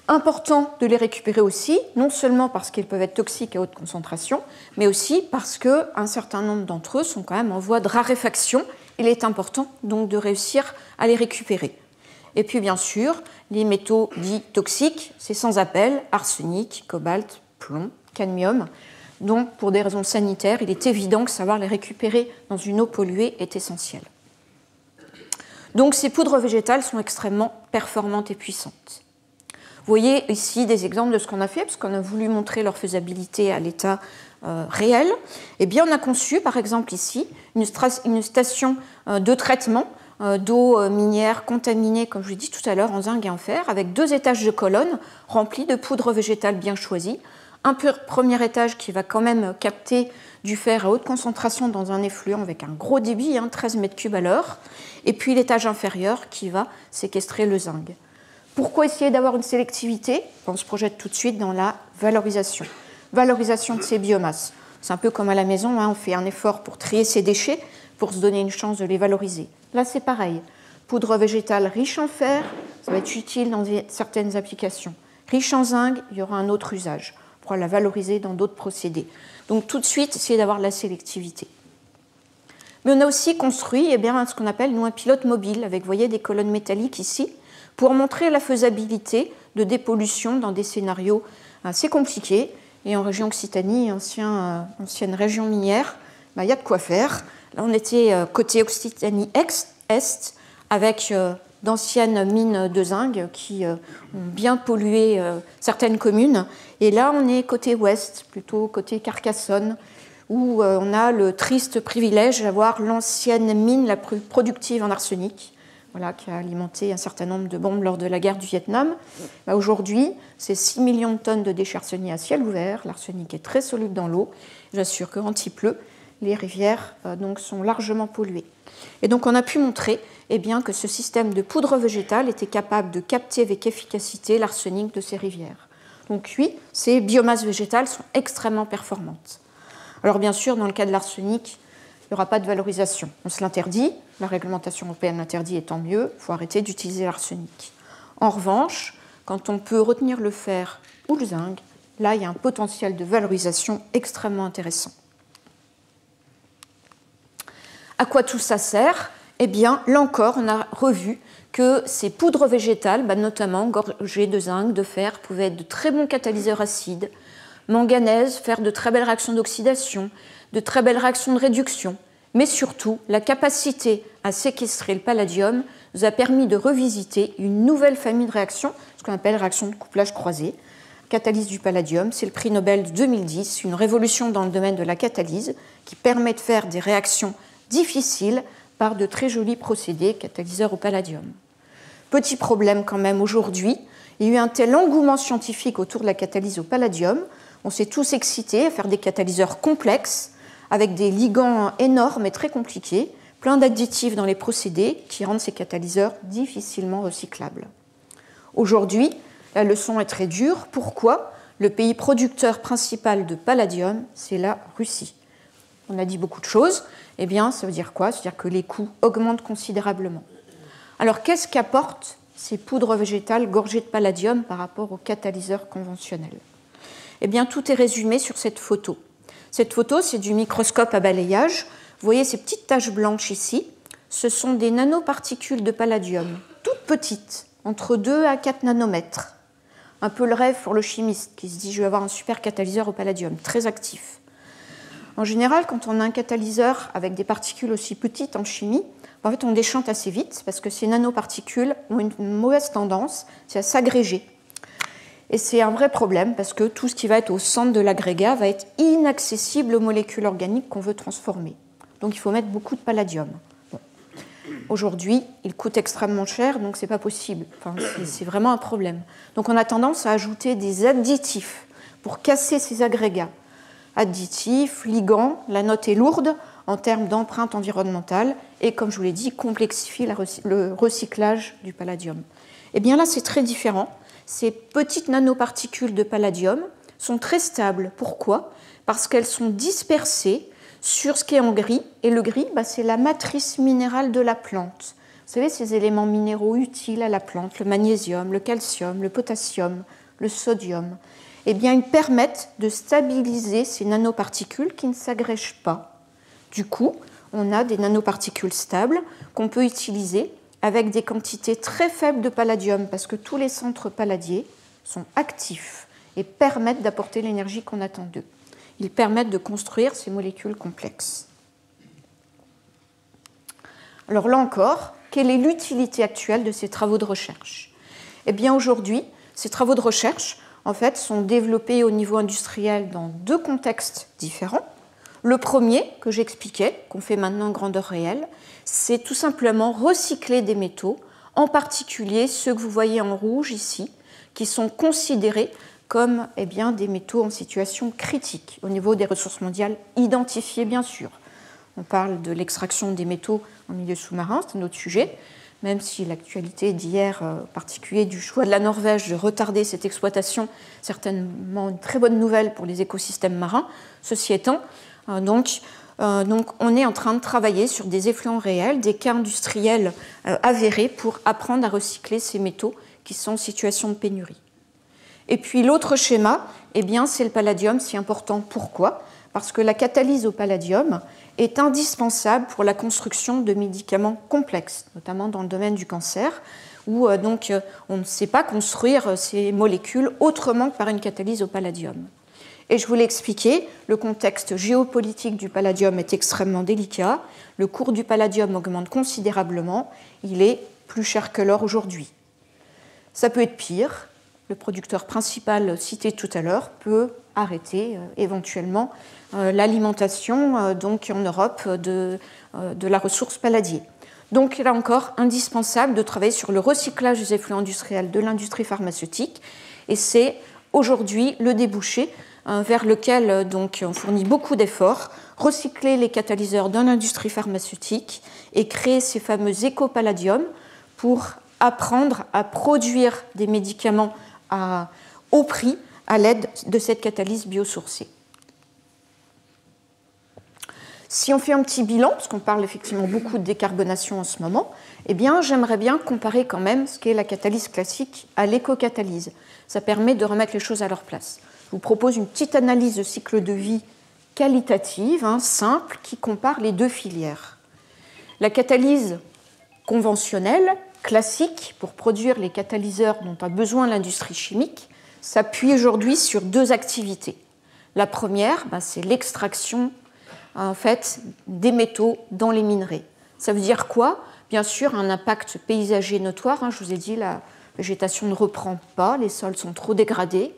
Important de les récupérer aussi, non seulement parce qu'ils peuvent être toxiques à haute concentration, mais aussi parce qu'un certain nombre d'entre eux sont quand même en voie de raréfaction. Il est important donc de réussir à les récupérer. Et puis bien sûr, les métaux dits toxiques, c'est sans appel, arsenic, cobalt, plomb, cadmium. Donc pour des raisons sanitaires, il est évident que savoir les récupérer dans une eau polluée est essentiel. Donc ces poudres végétales sont extrêmement performantes et puissantes. Vous voyez ici des exemples de ce qu'on a fait, parce qu'on a voulu montrer leur faisabilité à l'état réel. Eh bien, on a conçu, par exemple ici, une station de traitement d'eau minière contaminée, comme je l'ai dit tout à l'heure, en zinc et en fer, avec 2 étages de colonnes remplis de poudre végétale bien choisie. Un premier étage qui va quand même capter du fer à haute concentration dans un effluent avec un gros débit, 13 mètres cubes à l'heure, et puis l'étage inférieur qui va séquestrer le zinc. Pourquoi essayer d'avoir une sélectivité ? On se projette tout de suite dans la valorisation. Valorisation de ces biomasses. C'est un peu comme à la maison, on fait un effort pour trier ses déchets, pour se donner une chance de les valoriser. Là, c'est pareil. Poudre végétale riche en fer, ça va être utile dans certaines applications. Riche en zinc, il y aura un autre usage. On pourra la valoriser dans d'autres procédés. Donc tout de suite, essayer d'avoir de la sélectivité. Mais on a aussi construit ce qu'on appelle un pilote mobile, avec, vous voyez, des colonnes métalliques ici, pour montrer la faisabilité de dépollution dans des scénarios assez compliqués. Et en région Occitanie, ancienne région minière, il y a de quoi faire. Là, on était côté Occitanie Est, avec d'anciennes mines de zinc qui ont bien pollué certaines communes. Et là, on est côté Ouest, plutôt côté Carcassonne, où on a le triste privilège d'avoir l'ancienne mine la plus productive en arsenic, qui a alimenté un certain nombre de bombes lors de la guerre du Vietnam. Aujourd'hui, c'est 6 millions de tonnes de déchets arseniques à ciel ouvert. L'arsenic est très soluble dans l'eau. J'assure que quand il pleut, les rivières sont largement polluées. Et donc on a pu montrer que ce système de poudre végétale était capable de capter avec efficacité l'arsenic de ces rivières. Donc oui, ces biomasses végétales sont extrêmement performantes. Alors bien sûr, dans le cas de l'arsenic, il n'y aura pas de valorisation. On se l'interdit, la réglementation européenne l'interdit et tant mieux, il faut arrêter d'utiliser l'arsenic. En revanche, quand on peut retenir le fer ou le zinc, là, il y a un potentiel de valorisation extrêmement intéressant. À quoi tout ça sert? Eh bien, là encore, on a revu que ces poudres végétales, notamment gorgées de zinc, de fer, pouvaient être de très bons catalyseurs acides, manganèse, faire de très belles réactions d'oxydation, de très belles réactions de réduction, mais surtout, la capacité à séquestrer le palladium nous a permis de revisiter une nouvelle famille de réactions, ce qu'on appelle réaction de couplage croisé. Catalyse du palladium, c'est le prix Nobel de 2010, une révolution dans le domaine de la catalyse qui permet de faire des réactions difficiles par de très jolis procédés catalyseurs au palladium. Petit problème quand même aujourd'hui, il y a eu un tel engouement scientifique autour de la catalyse au palladium, on s'est tous excités à faire des catalyseurs complexes avec des ligands énormes et très compliqués, plein d'additifs dans les procédés qui rendent ces catalyseurs difficilement recyclables. Aujourd'hui, la leçon est très dure. Pourquoi? Le pays producteur principal de palladium, c'est la Russie. On a dit beaucoup de choses. Eh bien, ça veut dire quoi? Ça veut dire que les coûts augmentent considérablement. Alors, qu'est-ce qu'apportent ces poudres végétales gorgées de palladium par rapport aux catalyseurs conventionnels? Eh bien, tout est résumé sur cette photo. Cette photo, c'est du microscope à balayage. Vous voyez ces petites taches blanches ici. Ce sont des nanoparticules de palladium, toutes petites, entre 2 à 4 nanomètres. Un peu le rêve pour le chimiste qui se dit « je vais avoir un super catalyseur au palladium », très actif. En général, quand on a un catalyseur avec des particules aussi petites en chimie, en fait, on déchante assez vite parce que ces nanoparticules ont une mauvaise tendance, c'est à s'agréger. Et c'est un vrai problème parce que tout ce qui va être au centre de l'agrégat va être inaccessible aux molécules organiques qu'on veut transformer. Donc il faut mettre beaucoup de palladium. Bon. Aujourd'hui, il coûte extrêmement cher, donc c'est pas possible. Enfin, c'est vraiment un problème. Donc on a tendance à ajouter des additifs pour casser ces agrégats. Additifs, ligands, la note est lourde en termes d'empreinte environnementale et, comme je vous l'ai dit, complexifie le recyclage du palladium. Et bien là, c'est très différent. Ces petites nanoparticules de palladium sont très stables. Pourquoi? Parce qu'elles sont dispersées sur ce qui est en gris. Et le gris, c'est la matrice minérale de la plante. Vous savez, ces éléments minéraux utiles à la plante, le magnésium, le calcium, le potassium, le sodium, eh bien, ils permettent de stabiliser ces nanoparticules qui ne s'agrègent pas. Du coup, on a des nanoparticules stables qu'on peut utiliser avec des quantités très faibles de palladium, parce que tous les centres palladiers sont actifs et permettent d'apporter l'énergie qu'on attend d'eux. Ils permettent de construire ces molécules complexes. Alors là encore, quelle est l'utilité actuelle de ces travaux de recherche? Eh bien aujourd'hui, ces travaux de recherche en fait, sont développés au niveau industriel dans 2 contextes différents. Le premier, que j'expliquais, qu'on fait maintenant en grandeur réelle, c'est tout simplement recycler des métaux, en particulier ceux que vous voyez en rouge ici, qui sont considérés comme des métaux en situation critique, au niveau des ressources mondiales identifiées, bien sûr. On parle de l'extraction des métaux en milieu sous-marin, c'est un autre sujet, même si l'actualité d'hier, en particulier du choix de la Norvège de retarder cette exploitation, certainement une très bonne nouvelle pour les écosystèmes marins. Ceci étant, donc on est en train de travailler sur des effluents réels, des cas industriels avérés pour apprendre à recycler ces métaux qui sont en situation de pénurie. Et puis l'autre schéma, c'est le palladium, si important. Pourquoi? Parce que la catalyse au palladium est indispensable pour la construction de médicaments complexes, notamment dans le domaine du cancer, où on ne sait pas construire ces molécules autrement que par une catalyse au palladium. Et je vous l'ai expliqué, le contexte géopolitique du palladium est extrêmement délicat, le cours du palladium augmente considérablement, il est plus cher que l'or aujourd'hui. Ça peut être pire, le producteur principal cité tout à l'heure peut arrêter éventuellement l'alimentation en Europe de la ressource palladier. Donc là encore, indispensable de travailler sur le recyclage des effluents industriels de l'industrie pharmaceutique et c'est aujourd'hui le débouché vers lequel on fournit beaucoup d'efforts, recycler les catalyseurs dans l'industrie pharmaceutique et créer ces fameux éco-palladiums pour apprendre à produire des médicaments à haut prix à l'aide de cette catalyse biosourcée. Si on fait un petit bilan, parce qu'on parle effectivement beaucoup de décarbonation en ce moment, eh bien, j'aimerais bien comparer quand même ce qu'est la catalyse classique à l'éco-catalyse. Ça permet de remettre les choses à leur place. Je vous propose une petite analyse de cycle de vie qualitative, simple, qui compare les deux filières. La catalyse conventionnelle, classique, pour produire les catalyseurs dont a besoin l'industrie chimique, s'appuie aujourd'hui sur deux activités. La première, c'est l'extraction en fait, des métaux dans les minerais. Ça veut dire quoi? Bien sûr, un impact paysager notoire. Je vous ai dit, la végétation ne reprend pas, les sols sont trop dégradés.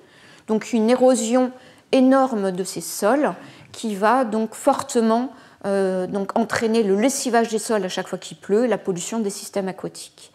Donc une érosion énorme de ces sols qui va donc fortement entraîner le lessivage des sols à chaque fois qu'il pleut, la pollution des systèmes aquatiques.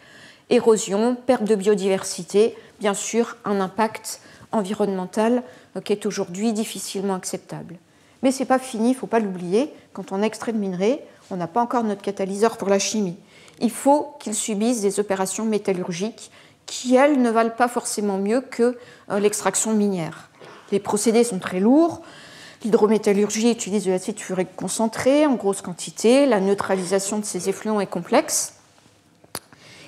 Érosion, perte de biodiversité, bien sûr, un impact environnemental qui est aujourd'hui difficilement acceptable. Mais ce n'est pas fini, il ne faut pas l'oublier. Quand on extrait de minerais, on n'a pas encore notre catalyseur pour la chimie. Il faut qu'ils subissent des opérations métallurgiques qui, elles, ne valent pas forcément mieux que l'extraction minière. Les procédés sont très lourds. L'hydrométallurgie utilise de l'acide furique concentré en grosse quantité. La neutralisation de ces effluents est complexe.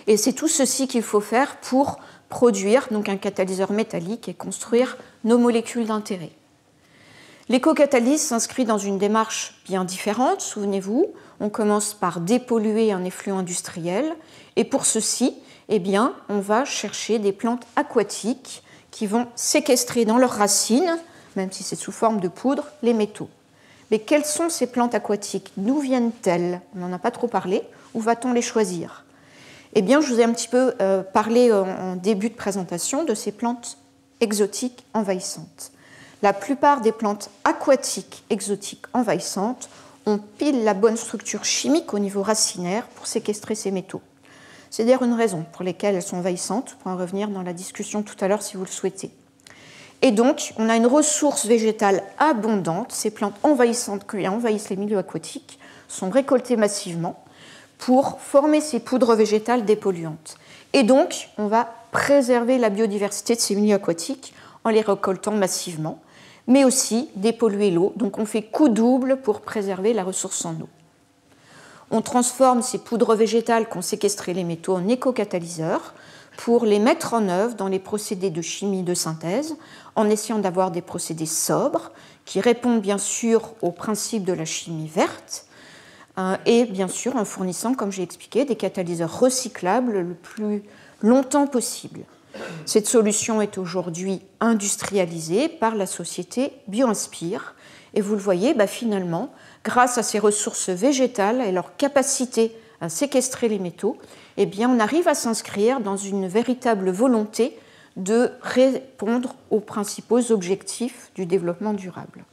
Et c'est tout ceci qu'il faut faire pour produire donc, un catalyseur métallique et construire nos molécules d'intérêt. L'éco-catalyse s'inscrit dans une démarche bien différente, souvenez-vous. On commence par dépolluer un effluent industriel et pour ceci, on va chercher des plantes aquatiques qui vont séquestrer dans leurs racines, même si c'est sous forme de poudre, les métaux. Mais quelles sont ces plantes aquatiques? D'où viennent-elles? On n'en a pas trop parlé. Où va-t-on les choisir? Je vous ai un petit peu parlé en début de présentation de ces plantes exotiques envahissantes. La plupart des plantes aquatiques exotiques envahissantes ont pile la bonne structure chimique au niveau racinaire pour séquestrer ces métaux. C'est d'ailleurs une raison pour laquelle elles sont envahissantes. On pourra en revenir dans la discussion tout à l'heure si vous le souhaitez. Et donc, on a une ressource végétale abondante. Ces plantes envahissantes qui envahissent les milieux aquatiques sont récoltées massivement pour former ces poudres végétales dépolluantes. Et donc, on va préserver la biodiversité de ces milieux aquatiques en les récoltant massivement, mais aussi dépolluer l'eau. Donc on fait coup double pour préserver la ressource en eau. On transforme ces poudres végétales qu'ont séquestré les métaux en éco-catalyseurs pour les mettre en œuvre dans les procédés de chimie de synthèse, en essayant d'avoir des procédés sobres qui répondent bien sûr aux principes de la chimie verte et bien sûr en fournissant, comme j'ai expliqué, des catalyseurs recyclables le plus longtemps possible. Cette solution est aujourd'hui industrialisée par la société BioInspire. Et vous le voyez, finalement, grâce à ces ressources végétales et leur capacité à séquestrer les métaux, on arrive à s'inscrire dans une véritable volonté de répondre aux principaux objectifs du développement durable.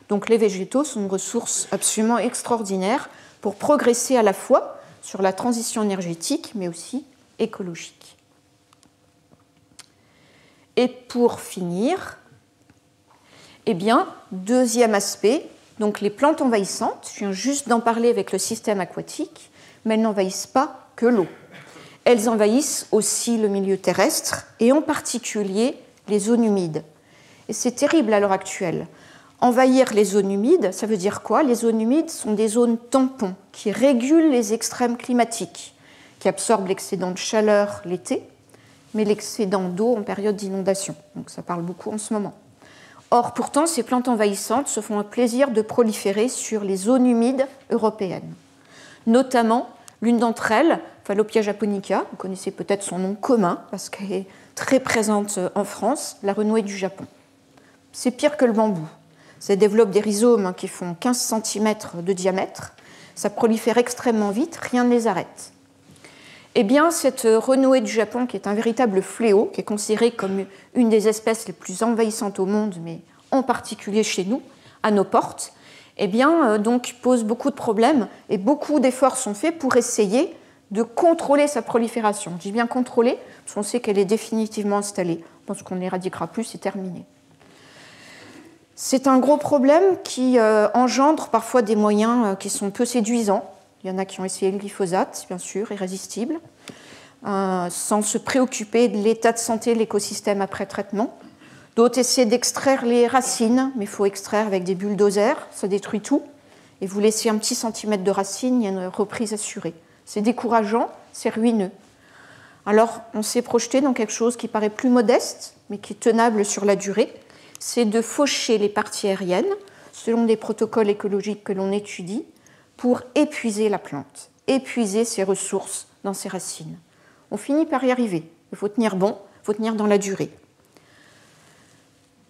Donc les végétaux sont une ressource absolument extraordinaire pour progresser à la fois sur la transition énergétique, mais aussi écologique. Et pour finir, deuxième aspect, donc les plantes envahissantes, je viens juste d'en parler avec le système aquatique, mais elles n'envahissent pas que l'eau. Elles envahissent aussi le milieu terrestre et en particulier les zones humides. Et c'est terrible à l'heure actuelle. Envahir les zones humides, ça veut dire quoi? Les zones humides sont des zones tampons qui régulent les extrêmes climatiques, qui absorbent l'excédent de chaleur l'été, mais l'excédent d'eau en période d'inondation. Donc ça parle beaucoup en ce moment. Or, pourtant, ces plantes envahissantes se font un plaisir de proliférer sur les zones humides européennes. Notamment, l'une d'entre elles, Fallopia japonica, vous connaissez peut-être son nom commun, parce qu'elle est très présente en France, la renouée du Japon. C'est pire que le bambou. Ça développe des rhizomes qui font 15 cm de diamètre. Ça prolifère extrêmement vite, rien ne les arrête. Cette renouée du Japon, qui est un véritable fléau, qui est considérée comme une des espèces les plus envahissantes au monde, mais en particulier chez nous, à nos portes, donc pose beaucoup de problèmes et beaucoup d'efforts sont faits pour essayer de contrôler sa prolifération. Je dis bien contrôler, parce qu'on sait qu'elle est définitivement installée. Je pense qu'on n'éradiquera plus, c'est terminé. C'est un gros problème qui engendre parfois des moyens qui sont peu séduisants. Il y en a qui ont essayé le glyphosate, bien sûr, irrésistible, sans se préoccuper de l'état de santé de l'écosystème après traitement. D'autres essaient d'extraire les racines, mais il faut extraire avec des bulldozers, ça détruit tout. et vous laissez un petit centimètre de racine, il y a une reprise assurée. C'est décourageant, c'est ruineux. Alors, on s'est projeté dans quelque chose qui paraît plus modeste, mais qui est tenable sur la durée, c'est de faucher les parties aériennes, selon des protocoles écologiques que l'on étudie, pour épuiser la plante, épuiser ses ressources dans ses racines. On finit par y arriver. Il faut tenir bon, il faut tenir dans la durée.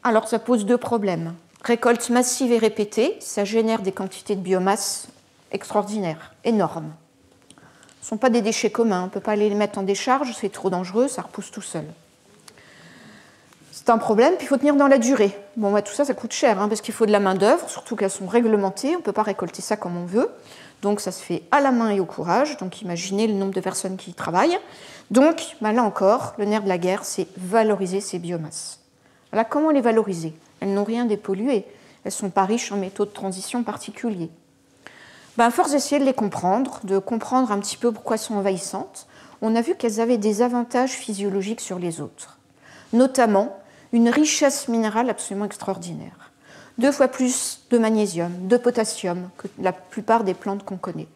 Alors, ça pose deux problèmes. Récolte massive et répétée, ça génère des quantités de biomasse extraordinaires, énormes. Ce ne sont pas des déchets communs, on ne peut pas les mettre en décharge, c'est trop dangereux, ça repousse tout seul. C'est un problème, puis il faut tenir dans la durée. Bon, tout ça, ça coûte cher, parce qu'il faut de la main-d'œuvre, surtout qu'elles sont réglementées, on ne peut pas récolter ça comme on veut. Donc ça se fait à la main et au courage, donc imaginez le nombre de personnes qui y travaillent. Donc, là encore, le nerf de la guerre, c'est valoriser ces biomasses. Voilà, comment les valoriser? Elles n'ont rien dépollué, elles ne sont pas riches en métaux de transition particuliers. À force d'essayer de les comprendre, de comprendre un petit peu pourquoi elles sont envahissantes, on a vu qu'elles avaient des avantages physiologiques sur les autres, notamment une richesse minérale absolument extraordinaire. 2 fois plus de magnésium, de potassium que la plupart des plantes qu'on connaît.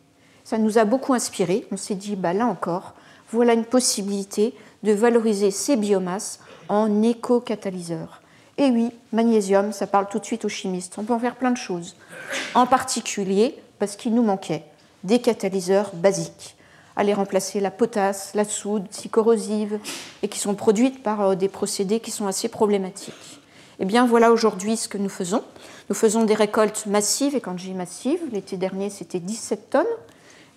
Ça nous a beaucoup inspiré, on s'est dit, là encore, voilà une possibilité de valoriser ces biomasses en éco-catalyseurs. Et oui, magnésium, ça parle tout de suite aux chimistes, on peut en faire plein de choses, en particulier parce qu'il nous manquait des catalyseurs basiques, aller remplacer la potasse, la soude, si corrosive, et qui sont produites par des procédés qui sont assez problématiques. Eh bien, voilà aujourd'hui ce que nous faisons. Nous faisons des récoltes massives, et quand je dis massives, l'été dernier, c'était 17 tonnes,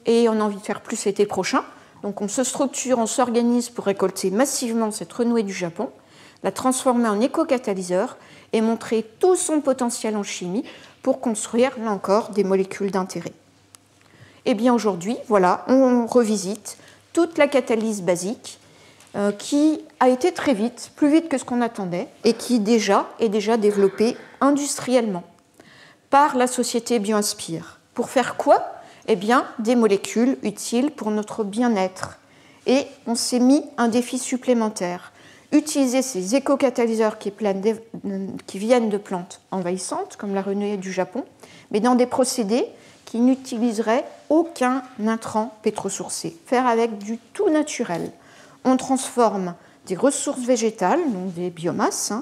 et on a envie de faire plus l'été prochain. Donc, on se structure, on s'organise pour récolter massivement cette renouée du Japon, la transformer en éco-catalyseur et montrer tout son potentiel en chimie pour construire, là encore, des molécules d'intérêt. Eh bien aujourd'hui, voilà, on revisite toute la catalyse basique qui a été très vite, plus vite que ce qu'on attendait, et qui est déjà développée industriellement par la société BioInspire. Pour faire quoi? Eh bien, des molécules utiles pour notre bien-être. Et on s'est mis un défi supplémentaire. Utiliser ces éco-catalyseurs qui viennent de plantes envahissantes, comme la renouée du Japon, mais dans des procédés qui n'utiliseraient aucun intrant pétrosourcé. Faire avec du tout naturel. On transforme des ressources végétales, donc des biomasses,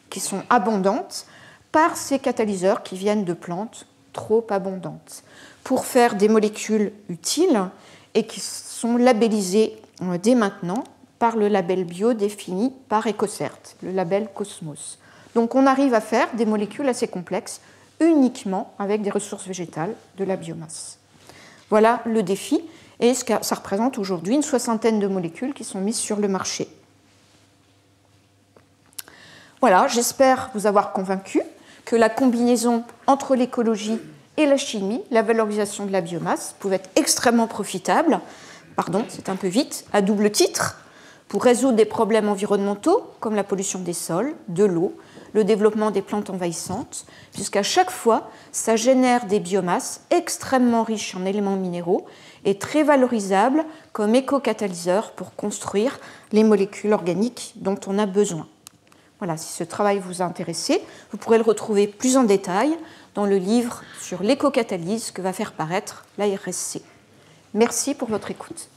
qui sont abondantes, par ces catalyseurs qui viennent de plantes trop abondantes, pour faire des molécules utiles et qui sont labellisées dès maintenant par le label bio défini par EcoCert, le label Cosmos. Donc on arrive à faire des molécules assez complexes uniquement avec des ressources végétales, de la biomasse. Voilà le défi, et ça représente aujourd'hui une 60aine de molécules qui sont mises sur le marché. Voilà, j'espère vous avoir convaincu que la combinaison entre l'écologie et la chimie, la valorisation de la biomasse, pouvait être extrêmement profitable, c'est un peu vite, à double titre, pour résoudre des problèmes environnementaux comme la pollution des sols, de l'eau, le développement des plantes envahissantes, puisqu'à chaque fois, ça génère des biomasses extrêmement riches en éléments minéraux et très valorisables comme éco-catalyseurs pour construire les molécules organiques dont on a besoin. Voilà, si ce travail vous a intéressé, vous pourrez le retrouver plus en détail dans le livre sur l'éco-catalyse que va faire paraître l'ARSC. Merci pour votre écoute.